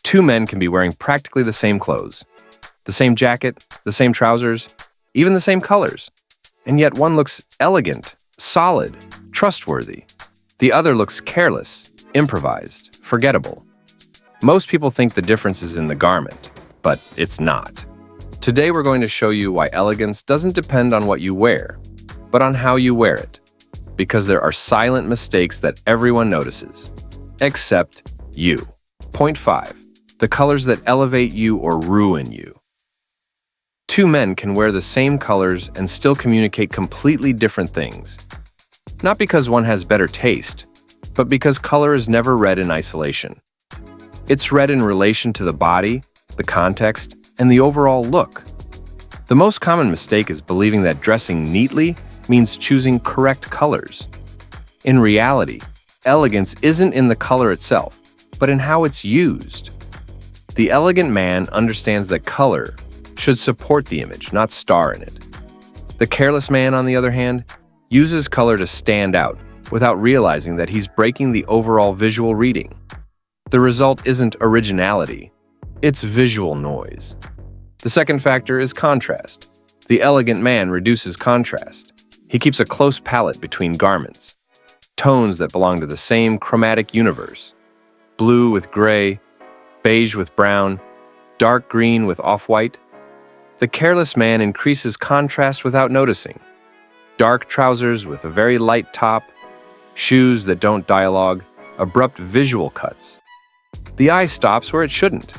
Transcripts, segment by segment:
Two men can be wearing practically the same clothes, the same jacket, the same trousers, even the same colors. And yet one looks elegant, solid, trustworthy. The other looks careless, improvised, forgettable. Most people think the difference is in the garment, but it's not. Today we're going to show you why elegance doesn't depend on what you wear, but on how you wear it. Because there are silent mistakes that everyone notices, except you. Point 5. The colors that elevate you or ruin you. Two men can wear the same colors and still communicate completely different things. Not because one has better taste, but because color is never read in isolation. It's read in relation to the body, the context, and the overall look. The most common mistake is believing that dressing neatly means choosing correct colors. In reality, elegance isn't in the color itself, but in how it's used. The elegant man understands that color should support the image, not star in it. The careless man, on the other hand, uses color to stand out without realizing that he's breaking the overall visual reading. The result isn't originality, it's visual noise. The second factor is contrast. The elegant man reduces contrast. He keeps a close palette between garments, tones that belong to the same chromatic universe. Blue with gray, beige with brown, dark green with off-white. The careless man increases contrast without noticing. Dark trousers with a very light top, shoes that don't dialogue, abrupt visual cuts. The eye stops where it shouldn't.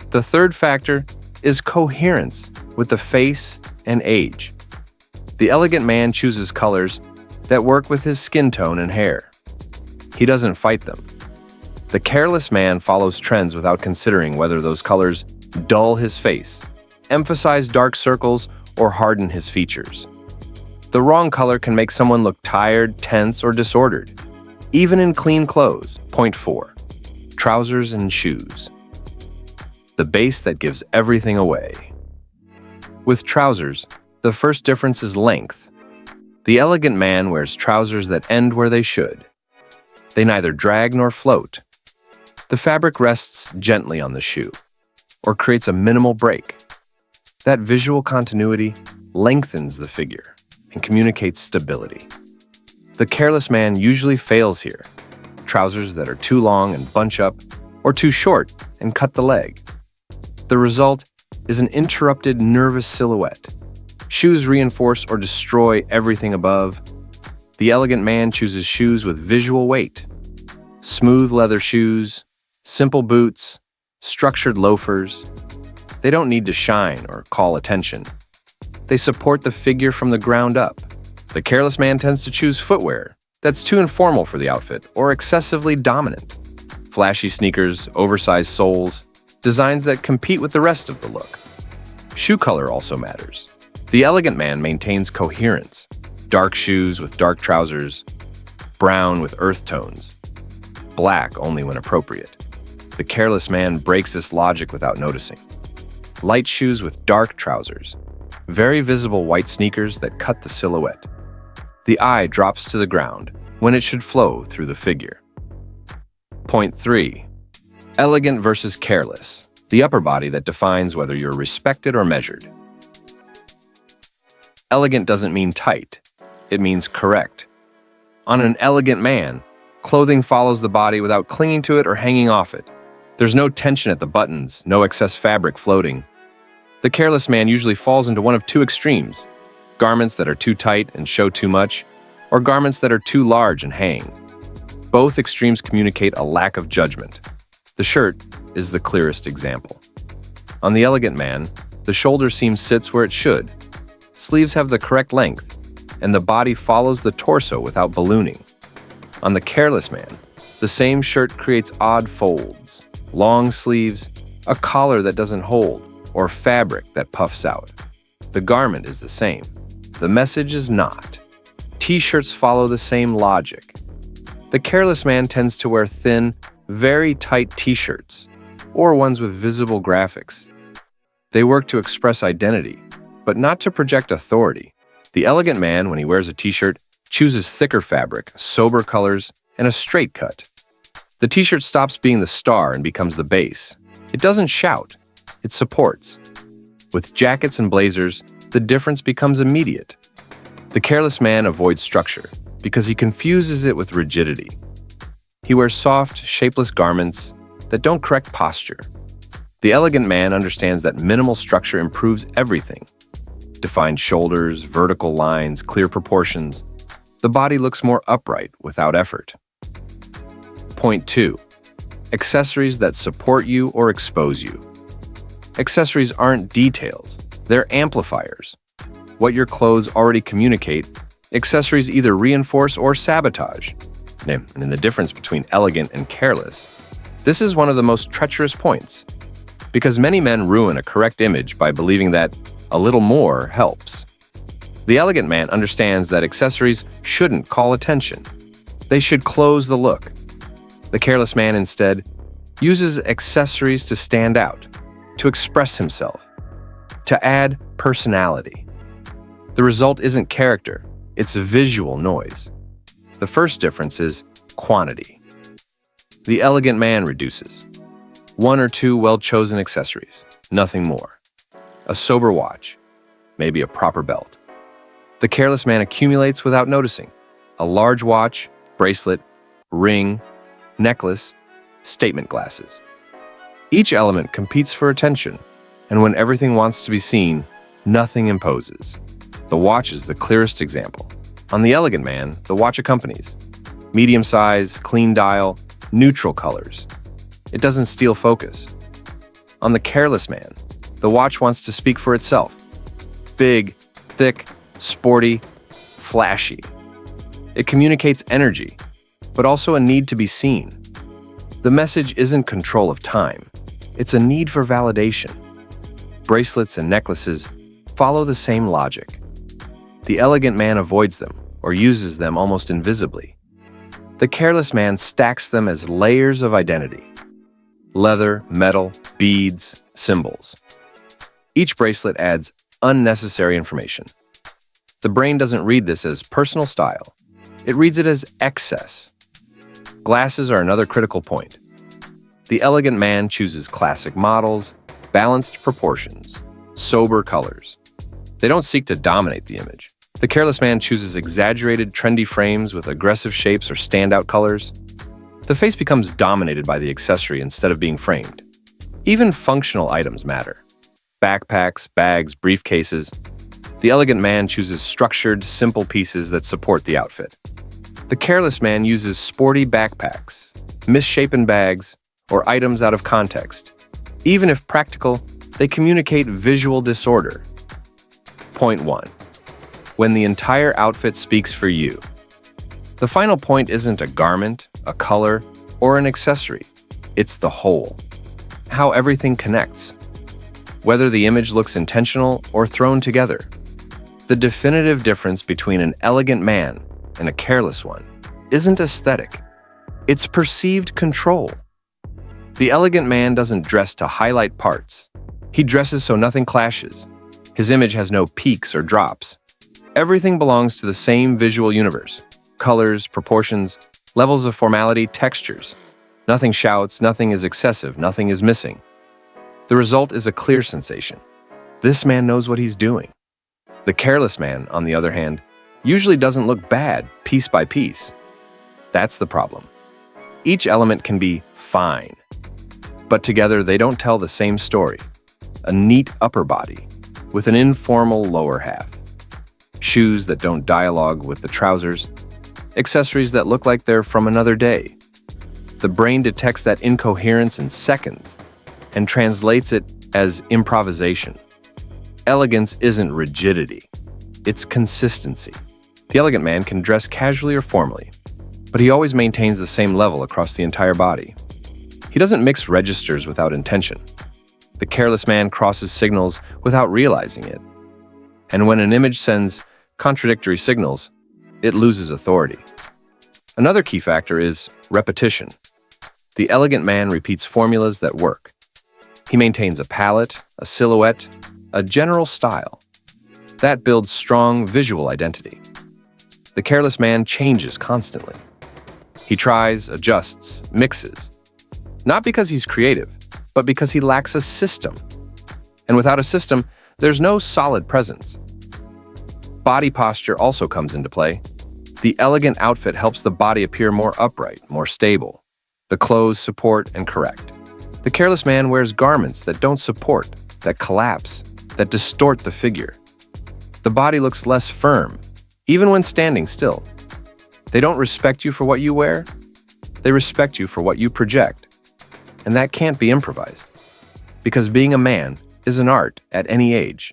The third factor is coherence with the face and age. The elegant man chooses colors that work with his skin tone and hair. He doesn't fight them. The careless man follows trends without considering whether those colors dull his face, emphasize dark circles, or harden his features. The wrong color can make someone look tired, tense, or disordered, even in clean clothes. Point 4. Trousers and shoes. The base that gives everything away. With trousers, the first difference is length. The elegant man wears trousers that end where they should. They neither drag nor float. The fabric rests gently on the shoe, or creates a minimal break. That visual continuity lengthens the figure and communicates stability. The careless man usually fails here. Trousers that are too long and bunch up, or too short and cut the leg. The result is an interrupted, nervous silhouette. Shoes reinforce or destroy everything above. The elegant man chooses shoes with visual weight. Smooth leather shoes, simple boots, structured loafers. They don't need to shine or call attention. They support the figure from the ground up. The careless man tends to choose footwear that's too informal for the outfit or excessively dominant. Flashy sneakers, oversized soles, designs that compete with the rest of the look. Shoe color also matters. The elegant man maintains coherence. Dark shoes with dark trousers, brown with earth tones, black only when appropriate. The careless man breaks this logic without noticing. Light shoes with dark trousers, very visible white sneakers that cut the silhouette. The eye drops to the ground when it should flow through the figure. Point 3. Elegant versus careless, the upper body that defines whether you're respected or measured. Elegant doesn't mean tight, it means correct. On an elegant man, clothing follows the body without clinging to it or hanging off it. There's no tension at the buttons, no excess fabric floating. The careless man usually falls into one of two extremes: garments that are too tight and show too much, or garments that are too large and hang. Both extremes communicate a lack of judgment. The shirt is the clearest example. On the elegant man, the shoulder seam sits where it should. Sleeves have the correct length, and the body follows the torso without ballooning. On the careless man, the same shirt creates odd folds, long sleeves, a collar that doesn't hold, or fabric that puffs out. The garment is the same. The message is not. T-shirts follow the same logic. The careless man tends to wear thin, very tight t-shirts, or ones with visible graphics. They work to express identity, but not to project authority. The elegant man, when he wears a t-shirt, chooses thicker fabric, sober colors, and a straight cut. The t-shirt stops being the star and becomes the base. It doesn't shout, it supports. With jackets and blazers, the difference becomes immediate. The careless man avoids structure because he confuses it with rigidity. He wears soft, shapeless garments that don't correct posture. The elegant man understands that minimal structure improves everything. Defined shoulders, vertical lines, clear proportions. The body looks more upright without effort. Point 2. Accessories that support you or expose you. Accessories aren't details, they're amplifiers. What your clothes already communicate, accessories either reinforce or sabotage. And in the difference between elegant and careless, this is one of the most treacherous points, because many men ruin a correct image by believing that a little more helps. The elegant man understands that accessories shouldn't call attention. They should close the look. The careless man instead uses accessories to stand out, to express himself, to add personality. The result isn't character, it's visual noise. The first difference is quantity. The elegant man reduces. 1 or 2 well-chosen accessories, nothing more. A sober watch, maybe a proper belt. The careless man accumulates without noticing. A large watch, bracelet, ring, necklace, statement glasses. Each element competes for attention, and when everything wants to be seen, nothing imposes. The watch is the clearest example. On the elegant man, the watch accompanies. Medium size, clean dial, neutral colors. It doesn't steal focus. On the careless man, the watch wants to speak for itself. Big, thick, sporty, flashy. It communicates energy, but also a need to be seen. The message isn't control of time. It's a need for validation. Bracelets and necklaces follow the same logic. The elegant man avoids them or uses them almost invisibly. The careless man stacks them as layers of identity. Leather, metal, beads, symbols. Each bracelet adds unnecessary information. The brain doesn't read this as personal style. It reads it as excess. Glasses are another critical point. The elegant man chooses classic models, balanced proportions, sober colors. They don't seek to dominate the image. The careless man chooses exaggerated, trendy frames with aggressive shapes or standout colors. The face becomes dominated by the accessory instead of being framed. Even functional items matter. Backpacks, bags, briefcases. The elegant man chooses structured, simple pieces that support the outfit. The careless man uses sporty backpacks, misshapen bags, or items out of context. Even if practical, they communicate visual disorder. Point 1. When the entire outfit speaks for you. The final point isn't a garment, a color, or an accessory. It's the whole. How everything connects. Whether the image looks intentional or thrown together. The definitive difference between an elegant man and a careless one isn't aesthetic. It's perceived control. The elegant man doesn't dress to highlight parts. He dresses so nothing clashes. His image has no peaks or drops. Everything belongs to the same visual universe. Colors, proportions, levels of formality, textures. Nothing shouts, nothing is excessive, nothing is missing. The result is a clear sensation. This man knows what he's doing. The careless man, on the other hand, usually doesn't look bad piece by piece. That's the problem. Each element can be fine, but together they don't tell the same story. A neat upper body with an informal lower half. Shoes that don't dialogue with the trousers. Accessories that look like they're from another day. The brain detects that incoherence in seconds and translates it as improvisation. Elegance isn't rigidity, it's consistency. The elegant man can dress casually or formally, but he always maintains the same level across the entire body. He doesn't mix registers without intention. The careless man crosses signals without realizing it. And when an image sends contradictory signals, it loses authority. Another key factor is repetition. The elegant man repeats formulas that work. He maintains a palette, a silhouette, a general style. That builds strong visual identity. The careless man changes constantly. He tries, adjusts, mixes. Not because he's creative, but because he lacks a system. And without a system, there's no solid presence. Body posture also comes into play. The elegant outfit helps the body appear more upright, more stable. The clothes support and correct. The careless man wears garments that don't support, that collapse, that distort the figure. The body looks less firm, even when standing still. They don't respect you for what you wear. They respect you for what you project. And that can't be improvised. Because being a man is an art at any age.